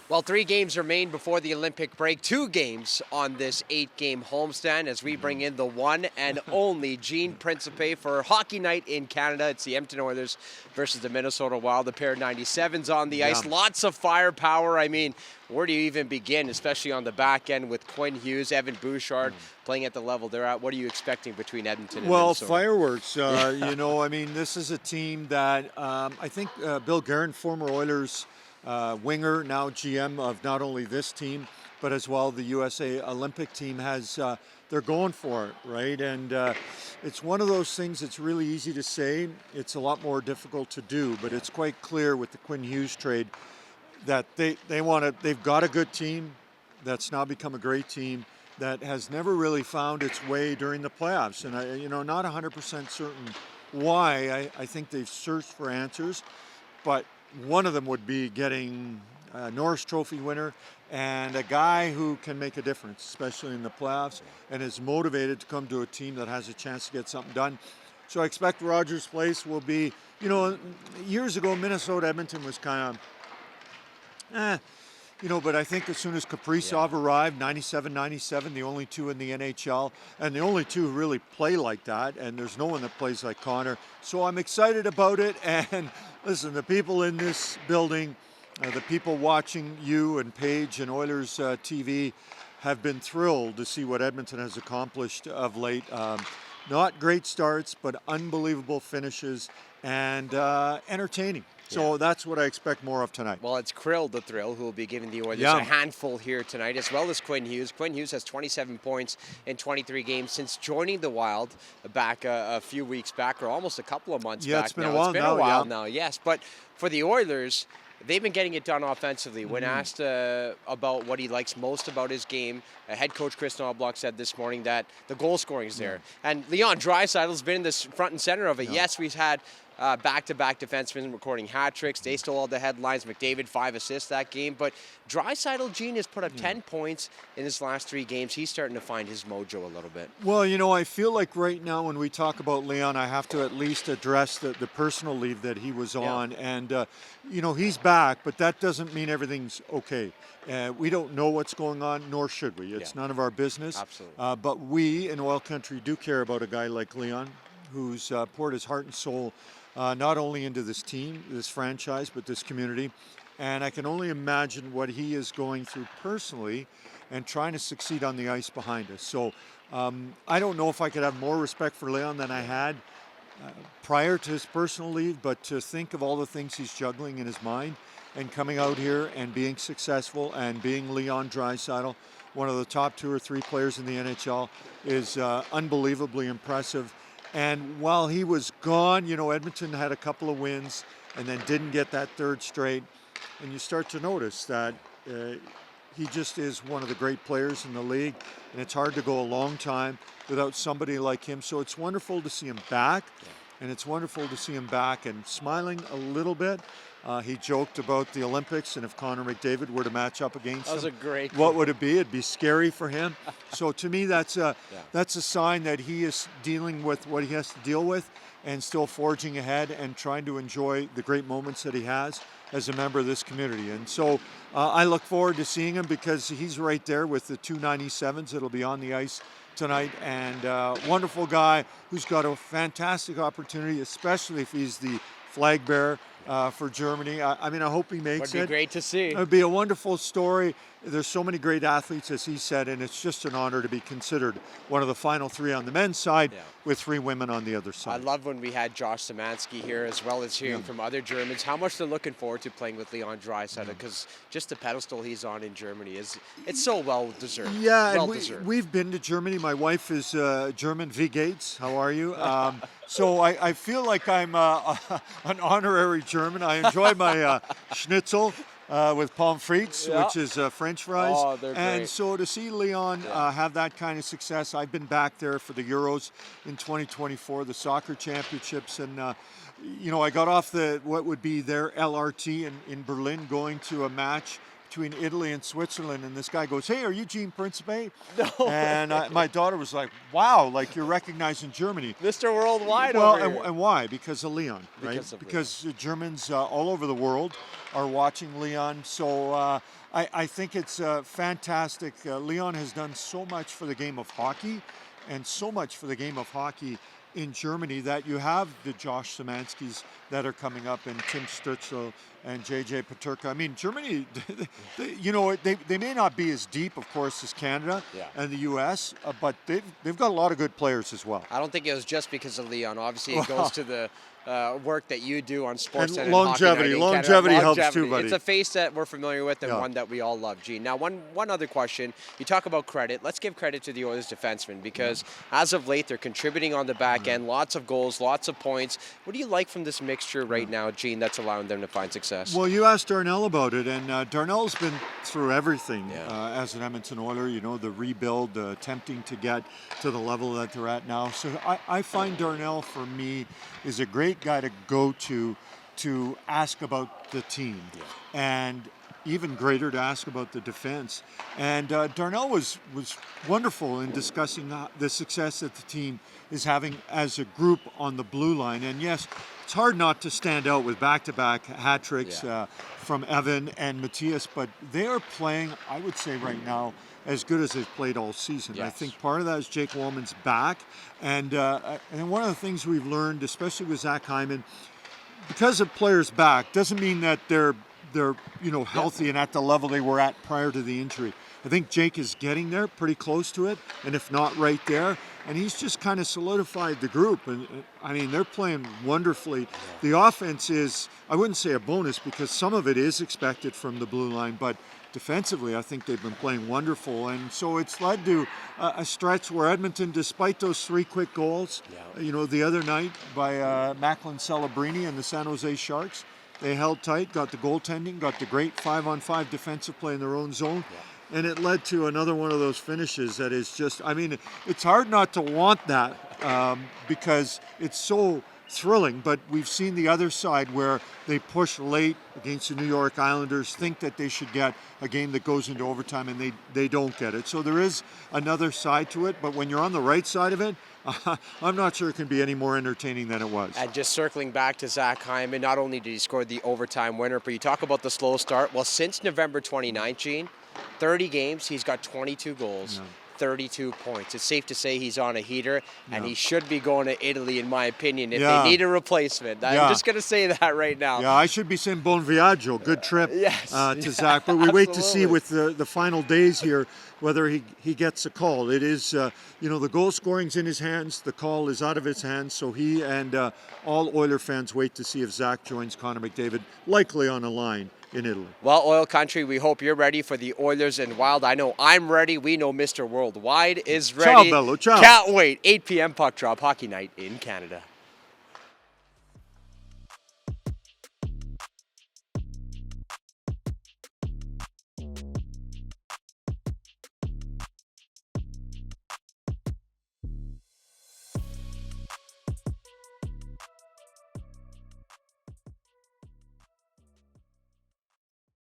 Well, 3 games remain before the Olympic break. 2 games on this 8-game homestand as we bring in the one and only Gene Principe for Hockey Night in Canada. It's the Edmonton Oilers versus the Minnesota Wild. The pair of 97s on the ice. Lots of firepower. I mean, where do you even begin, especially on the back end with Quinn Hughes, Evan Bouchard playing at the level they're at? What are you expecting between Edmonton and Minnesota? Well, fireworks. You know, I mean, this is a team that I think Bill Guerin, former Oilers winger, now GM of not only this team, but as well the USA Olympic team has, they're going for it, right? And it's one of those things that's really easy to say. It's a lot more difficult to do, but it's quite clear with the Quinn Hughes trade that they've got a good team that's now become a great team that has never really found its way during the playoffs. And you know, not 100% certain why. I think they've searched for answers, but one of them would be getting a Norris Trophy winner and a guy who can make a difference, especially in the playoffs, and is motivated to come to a team that has a chance to get something done. So I expect Rogers Place will be, you know, years ago Minnesota Edmonton was kind of, you know, but I think as soon as Kaprizov arrived, 97, the only two in the NHL, and the only two who really play like that, and there's no one that plays like Connor. So I'm excited about it, and listen, the people in this building, the people watching you and Paige and Oilers TV have been thrilled to see what Edmonton has accomplished of late. Not great starts, but unbelievable finishes and entertaining. So that's what I expect more of tonight. Well, it's Krill the Thrill who will be giving the Oilers a handful here tonight, as well as Quinn Hughes. Quinn Hughes has 27 points in 23 games since joining the Wild back a few weeks back, or almost a couple of months back. Yeah, it's been now. a while now. It's been a while now, yes. But for the Oilers, they've been getting it done offensively. When asked about what he likes most about his game, head coach Chris Knobloch said this morning that the goal scoring is there. And Leon Draisaitl has been in this front and center of it. Yes, we've had back-to-back defensemen recording hat tricks. They stole all the headlines. McDavid 5 assists that game. But Draisaitl, Gene, has put up 10 points in his last 3 games. He's starting to find his mojo a little bit. Well, you know, I feel like right now when we talk about Leon, I have to at least address the personal leave that he was on. And, you know, he's back, but that doesn't mean everything's okay. We don't know what's going on, nor should we. It's none of our business. Absolutely. But we in Oil Country do care about a guy like Leon, who's poured his heart and soul not only into this team, this franchise, but this community. And I can only imagine what he is going through personally and trying to succeed on the ice behind us. So I don't know if I could have more respect for Leon than I had prior to his personal leave, but to think of all the things he's juggling in his mind and coming out here and being successful and being Leon Draisaitl, one of the top 2 or 3 players in the NHL, is unbelievably impressive. And while he was gone, you know, Edmonton had a couple of wins and then didn't get that 3rd straight. And you start to notice that he just is one of the great players in the league. And it's hard to go a long time without somebody like him. So it's wonderful to see him back. And it's wonderful to see him back and smiling a little bit. He joked about the Olympics, and if Connor McDavid were to match up against him, what would it be? It'd be scary for him. So to me, that's a sign that he is dealing with what he has to deal with and still forging ahead and trying to enjoy the great moments that he has as a member of this community. And so I look forward to seeing him because he's right there with the 2 97s that'll be on the ice tonight, and wonderful guy who's got a fantastic opportunity, especially if he's the flag bearer for Germany. I mean, I hope he makes it. Would be great to see. It would be a wonderful story. There's so many great athletes, as he said, and it's just an honor to be considered one of the final 3 on the men's side with 3 women on the other side. I love when we had Josh Szymanski here, as well as hearing from other Germans, how much they're looking forward to playing with Leon Draisaitl, because just the pedestal he's on in Germany it's so well-deserved. Yeah, well-deserved. We've been to Germany. My wife is German. V. Gates, how are you? So I feel like I'm an honorary German. I enjoy my schnitzel with pommes frites, which is French fries. Oh, they're great. And so to see Leon have that kind of success, I've been back there for the Euros in 2024, the soccer championships, and you know, I got off what would be their LRT in Berlin, going to a match between Italy and Switzerland, and this guy goes, "Hey, are you Gene Principe?" No. And my daughter was like, "Wow, like you're recognizing Germany." Mr. Worldwide Well, over here. and why? Because of Leon, right? Because of Because Germans all over the world are watching Leon. So I think it's fantastic. Leon has done so much for the game of hockey, and so much for the game of hockey in Germany, that you have the Josh Szymanskis that are coming up, and Tim Stützle and JJ Peterka. I mean, Germany, they may not be as deep, of course, as Canada and the U.S., but they've got a lot of good players as well. I don't think it was just because of Leon. Obviously, it goes to the work that you do on Sportsnet And and longevity. Hockey Night in Longevity Canada. helps too, buddy. It's a face that we're familiar with and one that we all love, Gene. Now, one other question. You talk about credit. Let's give credit to the Oilers defensemen, because as of late, they're contributing on the back end. Lots of goals, lots of points. What do you like from this mixture right now, Gene, that's allowing them to find success? Well, you asked Darnell about it, and Darnell's been through everything as an Edmonton Oiler. You know, the rebuild, attempting to get to the level that they're at now. So I find Darnell, for me, is a great guy to go to ask about the team, and even greater to ask about the defense. And Darnell was wonderful in discussing the success that the team is having as a group on the blue line. And yes, it's hard not to stand out with back-to-back hat tricks from Evan and Matthias, but they are playing, I would say right now, as good as they've played all season. Yes. I think part of that is Jake Wallman's back, and one of the things we've learned, especially with Zach Hyman, because of players back, doesn't mean that they're healthy and at the level they were at prior to the injury. I think Jake is getting there, pretty close to it, and if not right there, and he's just kind of solidified the group. And I mean, they're playing wonderfully. The offense is, I wouldn't say a bonus, because some of it is expected from the blue line, but defensively, I think they've been playing wonderful. And so it's led to a stretch where Edmonton, despite those 3 quick goals, the other night by Macklin Celebrini and the San Jose Sharks, they held tight, got the goaltending, got the great 5-on-5 defensive play in their own zone. And it led to another one of those finishes that is just, I mean, it's hard not to want that because it's so thrilling, but we've seen the other side where they push late against the New York Islanders, think that they should get a game that goes into overtime, and they don't get it. So there is another side to it, but when you're on the right side of it, I'm not sure it can be any more entertaining than it was. And just circling back to Zach Hyman, not only did he score the overtime winner, but you talk about the slow start. Well, since November 29th, Gene, 30 games, he's got 22 goals. 32 points. It's safe to say he's on a heater, and he should be going to Italy, in my opinion, if they need a replacement. I'm just going to say that right now. Yeah, I should be saying bon viaggio, good trip to Zach. But we wait to see with the final days here whether he gets a call. It is, the goal scoring's in his hands. The call is out of his hands. So he and all Oiler fans wait to see if Zach joins Connor McDavid, likely on a line in Italy. Well, Oil Country, we hope you're ready for the Oilers and Wild. I know I'm ready. We know Mr. Worldwide is ready. Ciao, Bello. Ciao. Can't wait. 8 p.m. puck drop, Hockey Night in Canada.